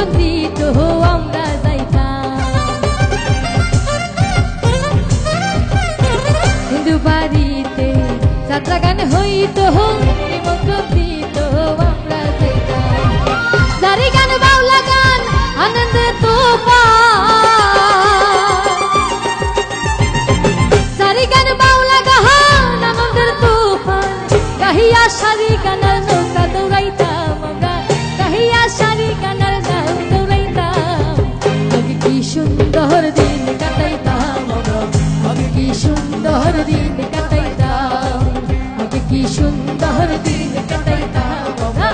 নিমন্ত্রণ দিত আমরা যাইতাম। হিন্দু বাড়িতে যাত্রা গান হইত নিমন্ত্রণ দিত আমরা যাইতাম। জারি গান বাউলা গান আনন্দে তুফান, জারি গান বাউলা গান আনন্দের তুফান, গাহিয়া সারি গানার নৌকা দৌড়াইতাম আমরা, গাহিয়া সারি গানার নাও দৌড়াইতাম। আগে কি সুন্দর দিন কাটাইতাম আমরা, আগে কি সুন্দর দিন কাটাইতাম, আগে কি সুন্দর দিন কাটাইতাম আমরা,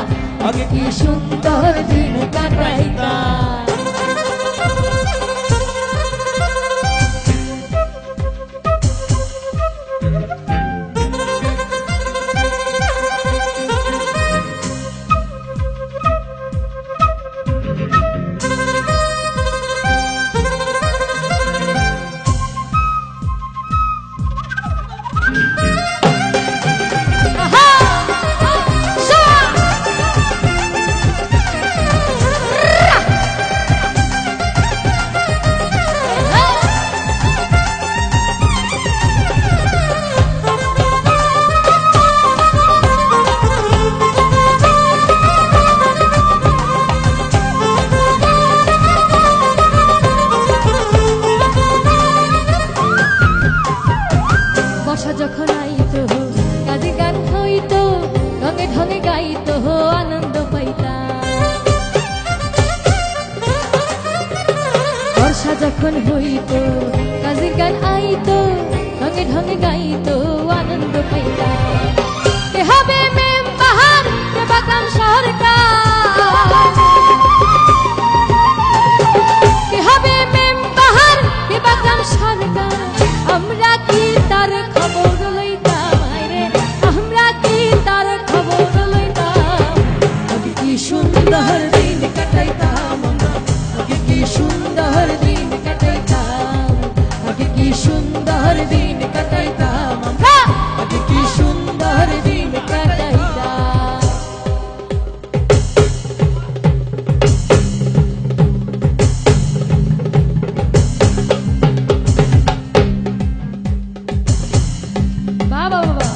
আগে কি সুন্দর দিন কাটাইতাম। যখন আইত কাজে গান হইত, রঙে ঢঙে গাইত আনন্দ পাইতাম। বর্ষা যখন হইত কাজে গান আইত, রঙে ঢঙে গাইত আনন্দ পাইতাম। কে হবে মেম্বার, কে বাগান সরকার, কে হবে মেম্বার, কে বাগান সরকার, আমরা কি তার খবর লইতাম রে, আমরা কি তার খবর লইতাম। আগে কি সুন্দর দিন কাটাইতাম আমরা, আগে কি সুন্দর দিন কাটাইতাম, আগে কি সুন্দর দিন কাটাইতাম আমরা, আগে কি সুন্দর দিন কাটাইতাম। বাবা বাবা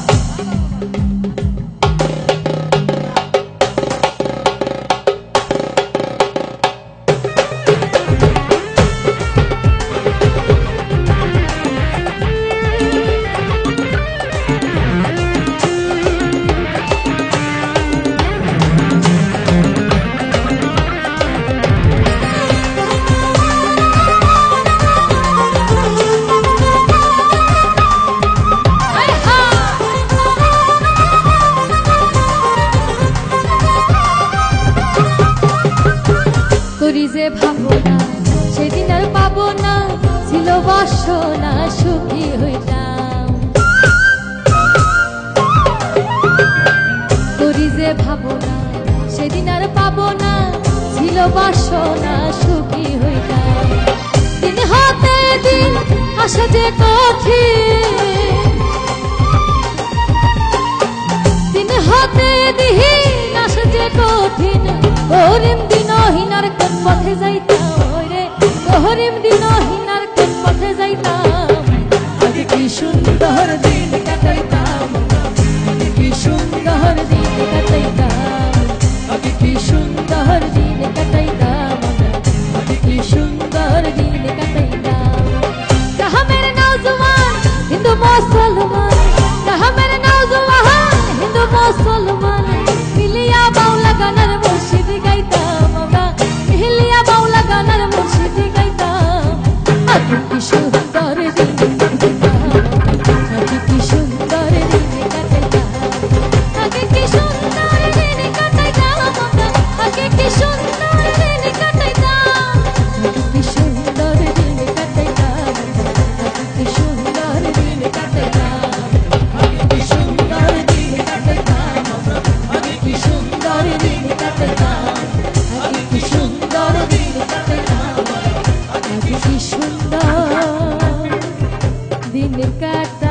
করি যে ভাবনা সেদিন আর পাবো না, ছিল বাসনা সুখী হইতাম। করি যে ভাবনা সেদিন আর পাবো না, ছিল বাসনা সুখী হইতাম। দিন হতে দিন আসে যে কঠিন, দিন হতে দিন আসে যে কঠিন, গরিম দিনহীনার কোন পথে যাইতাম রে, গরিম দিনহীনার কোন পথে যাইতাম। আগে কি সুন্দর দিন কাটাইতাম, আগে কি সুন্দর দিন কাটাইতাম, আগে কি সুন্দর দিন কাটাইতাম, আগে কি সুন্দর দিন কাটাইতাম। যাহা মেরে নওজওয়ান হিন্দু মুসলমান, যাহা মেরে নওজওয়ান হিন্দু মুসলমান, মিলিয়া বাউলা গানের মুর্শিদ গাইতাম আমরা, মিলিয়া বাউলা গানের মুর্শিদ গাইতাম। আগে কি সুন্দর দিন কাটাইতাম, আগে কি সুন্দর দিন কাটাইতাম, আগে কি সুন্দর দিন কাটাইতাম আমরা, আগে কি সুন্দর দিন কাটাইতাম, আগে কি সুন্দর দিন কাটাইতাম, আগে কি সুন্দর দিন কাটাইতাম, আগে কি সুন্দর দিন কাটাইতাম আমরা, আগে কি সুন্দর দিন কাটাইতাম, আগে কি সুন্দর দিন কাটাইতাম, আগে কি সুন্দর দিন কাটাইতাম।